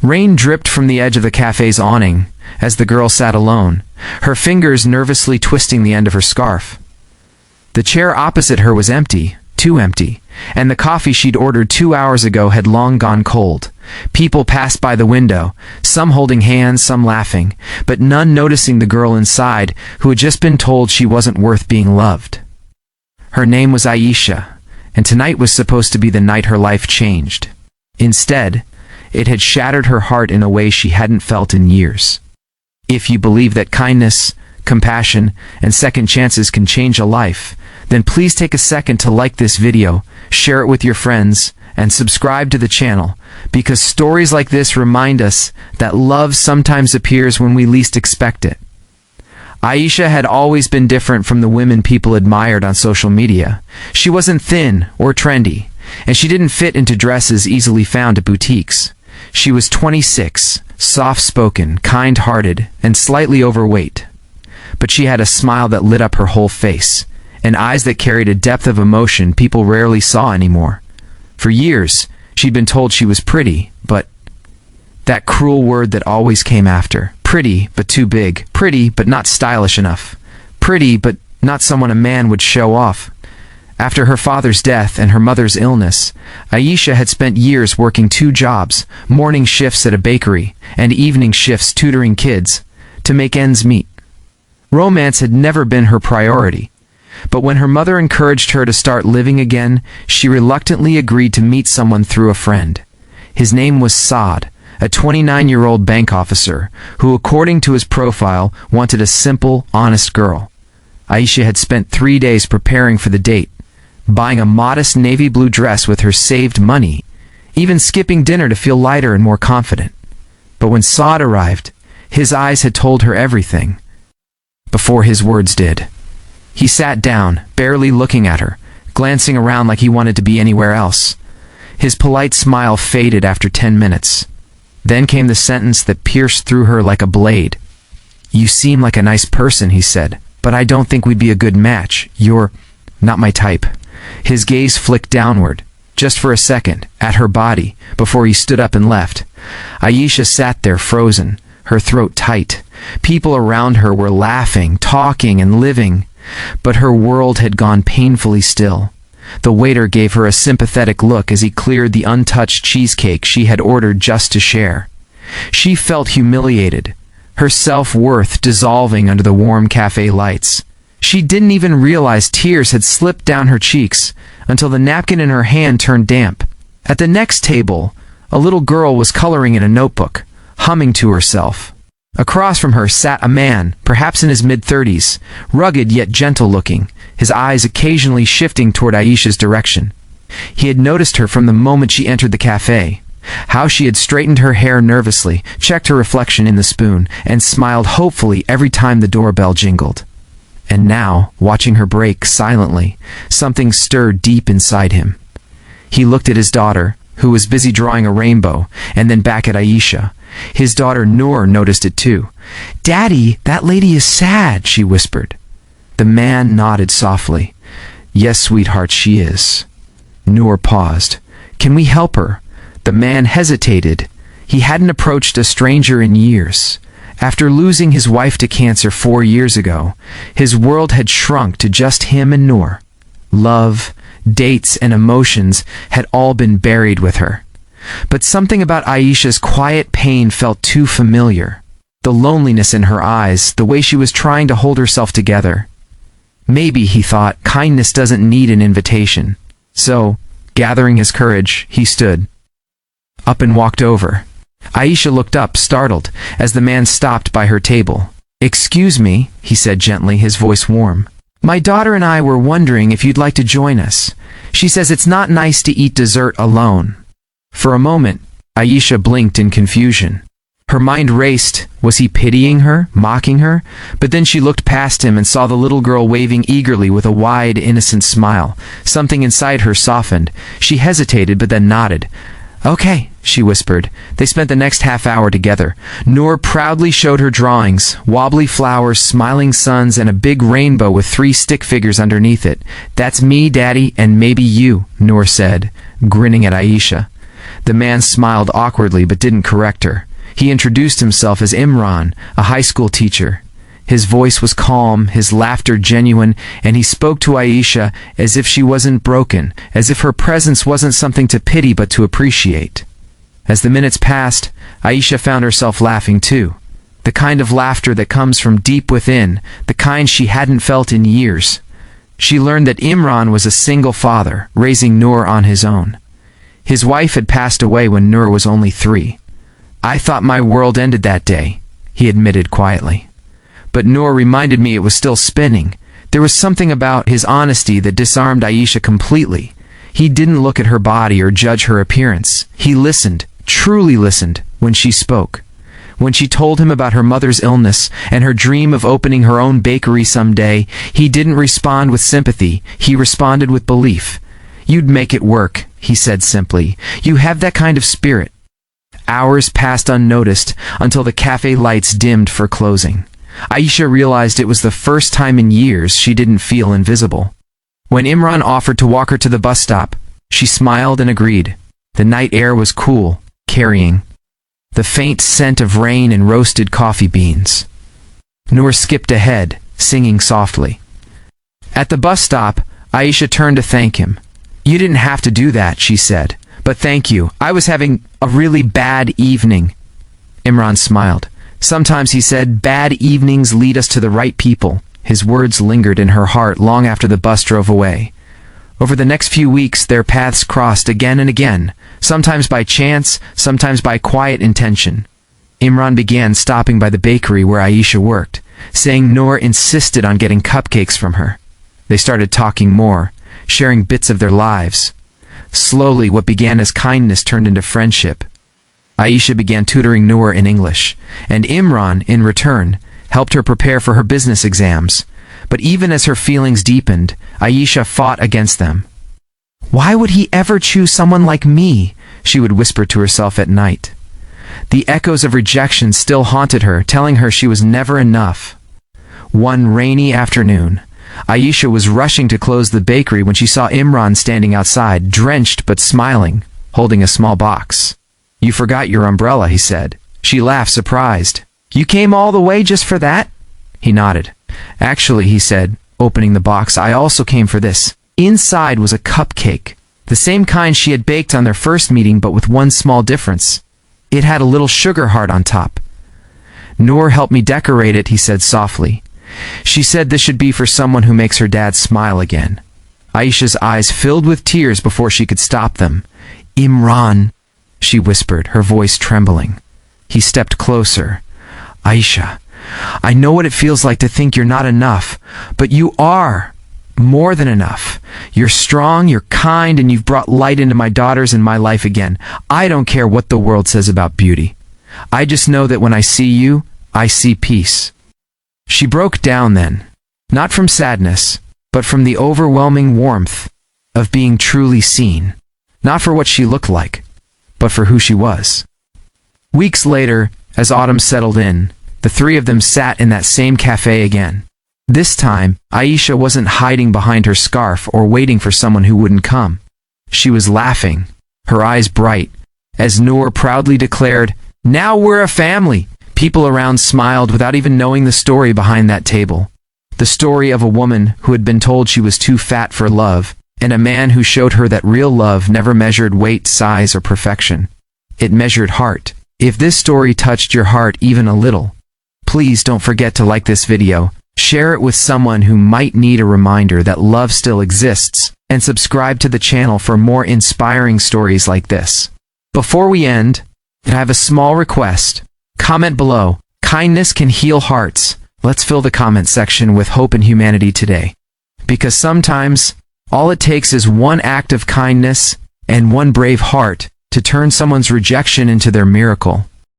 Rain dripped from the edge of the cafe's awning as the girl sat alone, her fingers nervously twisting the end of her scarf. The chair opposite her was empty, too empty, and the coffee she'd ordered 2 hours ago had long gone cold. People passed by the window, some holding hands, some laughing, but none noticing the girl inside who had just been told she wasn't worth being loved. Her name was Aisha, and tonight was supposed to be the night her life changed. Instead, it had shattered her heart in a way she hadn't felt in years. If you believe that kindness, compassion, and second chances can change a life, then please take a second to like this video, share it with your friends, and subscribe to the channel, because stories like this remind us that love sometimes appears when we least expect it. Aisha had always been different from the women people admired on social media. She wasn't thin or trendy, and she didn't fit into dresses easily found at boutiques. She was 26, soft-spoken, kind-hearted, and slightly overweight. But she had a smile that lit up her whole face, and eyes that carried a depth of emotion people rarely saw anymore. For years, she'd been told she was pretty, but that cruel word that always came after. Pretty, but too big. Pretty, but not stylish enough. Pretty, but not someone a man would show off. After her father's death and her mother's illness, Aisha had spent years working 2 jobs, morning shifts at a bakery, and evening shifts tutoring kids, to make ends meet. Romance had never been her priority. But when her mother encouraged her to start living again, she reluctantly agreed to meet someone through a friend. His name was Saad, a 29-year-old bank officer who, according to his profile, wanted a simple, honest girl. Aisha had spent 3 days preparing for the date, buying a modest navy blue dress with her saved money, even skipping dinner to feel lighter and more confident. But when Saad arrived, his eyes had told her everything, before his words did. He sat down, barely looking at her, glancing around like he wanted to be anywhere else. His polite smile faded after 10 minutes. Then came the sentence that pierced through her like a blade. "You seem like a nice person," he said, "but I don't think we'd be a good match. You're not my type." His gaze flicked downward, just for a second, at her body, before he stood up and left. Aisha sat there frozen, her throat tight. People around her were laughing, talking, and living, but her world had gone painfully still. The waiter gave her a sympathetic look as he cleared the untouched cheesecake she had ordered just to share. She felt humiliated, her self-worth dissolving under the warm cafe lights. She didn't even realize tears had slipped down her cheeks until the napkin in her hand turned damp. At the next table, a little girl was coloring in a notebook, humming to herself. Across from her sat a man, perhaps in his mid-30s, rugged yet gentle-looking, his eyes occasionally shifting toward Aisha's direction. He had noticed her from the moment she entered the cafe, how she had straightened her hair nervously, checked her reflection in the spoon, and smiled hopefully every time the doorbell jingled. And now, watching her break silently, something stirred deep inside him. He looked at his daughter, who was busy drawing a rainbow, and then back at Aisha. His daughter Noor noticed it too. "Daddy, that lady is sad," she whispered. The man nodded softly. "Yes, sweetheart, she is." Noor paused. "Can we help her?" The man hesitated. He hadn't approached a stranger in years. After losing his wife to cancer 4 years ago, his world had shrunk to just him and Noor. Love, dates, and emotions had all been buried with her. But something about Aisha's quiet pain felt too familiar. The loneliness in her eyes, the way she was trying to hold herself together. Maybe, he thought, kindness doesn't need an invitation. So, gathering his courage, he stood up and walked over. Aisha looked up, startled, as the man stopped by her table. "Excuse me," he said gently, his voice warm. "My daughter and I were wondering if you'd like to join us. She says it's not nice to eat dessert alone." For a moment, Aisha blinked in confusion. Her mind raced. Was he pitying her, mocking her? But then she looked past him and saw the little girl waving eagerly with a wide, innocent smile. Something inside her softened. She hesitated, but then nodded. "Okay," she whispered. They spent the next half hour together. Noor proudly showed her drawings, wobbly flowers, smiling suns, and a big rainbow with 3 stick figures underneath it. "That's me, Daddy, and maybe you," Noor said, grinning at Aisha. The man smiled awkwardly but didn't correct her. He introduced himself as Imran, a high school teacher. His voice was calm, his laughter genuine, and he spoke to Aisha as if she wasn't broken, as if her presence wasn't something to pity but to appreciate. As the minutes passed, Aisha found herself laughing too. The kind of laughter that comes from deep within, the kind she hadn't felt in years. She learned that Imran was a single father, raising Noor on his own. His wife had passed away when Noor was only 3. "I thought my world ended that day," he admitted quietly. But Noor reminded me it was still spinning. There was something about his honesty that disarmed Aisha completely. He didn't look at her body or judge her appearance. He listened, truly listened, when she spoke. When she told him about her mother's illness and her dream of opening her own bakery someday, he didn't respond with sympathy. He responded with belief. "You'd make it work," he said simply. "You have that kind of spirit." Hours passed unnoticed until the cafe lights dimmed for closing. Aisha realized it was the first time in years she didn't feel invisible. When Imran offered to walk her to the bus stop, she smiled and agreed. The night air was cool, carrying the faint scent of rain and roasted coffee beans. Noor skipped ahead, singing softly. At the bus stop, Aisha turned to thank him. "You didn't have to do that," she said, "but thank you. I was having a really bad evening." Imran smiled. "Sometimes," he said, "bad evenings lead us to the right people." His words lingered in her heart long after the bus drove away. Over the next few weeks, their paths crossed again and again, sometimes by chance, sometimes by quiet intention. Imran began stopping by the bakery where Aisha worked, saying Noor insisted on getting cupcakes from her. They started talking more, sharing bits of their lives. Slowly, what began as kindness turned into friendship. Aisha began tutoring Noor in English, and Imran, in return, helped her prepare for her business exams. But even as her feelings deepened, Aisha fought against them. "Why would he ever choose someone like me?" she would whisper to herself at night. The echoes of rejection still haunted her, telling her she was never enough. One rainy afternoon, Aisha was rushing to close the bakery when she saw Imran standing outside, drenched but smiling, holding a small box. "You forgot your umbrella," he said. She laughed, surprised. "You came all the way just for that?" He nodded. "Actually," he said, opening the box, "I also came for this." Inside was a cupcake, the same kind she had baked on their first meeting, but with one small difference. It had a little sugar heart on top. "Noor helped me decorate it," he said softly. "She said this should be for someone who makes her dad smile again." Aisha's eyes filled with tears before she could stop them. "Imran," she whispered, her voice trembling. He stepped closer. "Aisha, I know what it feels like to think you're not enough, but you are more than enough. You're strong, you're kind, and you've brought light into my daughters and my life again. I don't care what the world says about beauty. I just know that when I see you, I see peace." She broke down then, not from sadness, but from the overwhelming warmth of being truly seen, not for what she looked like, but for who she was. Weeks later, as autumn settled in, the three of them sat in that same cafe again. This time, Aisha wasn't hiding behind her scarf or waiting for someone who wouldn't come. She was laughing, her eyes bright, as Noor proudly declared, "Now we're a family." People around smiled without even knowing the story behind that table. The story of a woman who had been told she was too fat for love, and a man who showed her that real love never measured weight, size, or perfection. It measured heart. If this story touched your heart even a little, please don't forget to like this video, share it with someone who might need a reminder that love still exists, and subscribe to the channel for more inspiring stories like this. Before we end, I have a small request. Comment below. Kindness can heal hearts. Let's fill the comment section with hope and humanity today. Because sometimes, all it takes is one act of kindness and one brave heart to turn someone's rejection into their miracle.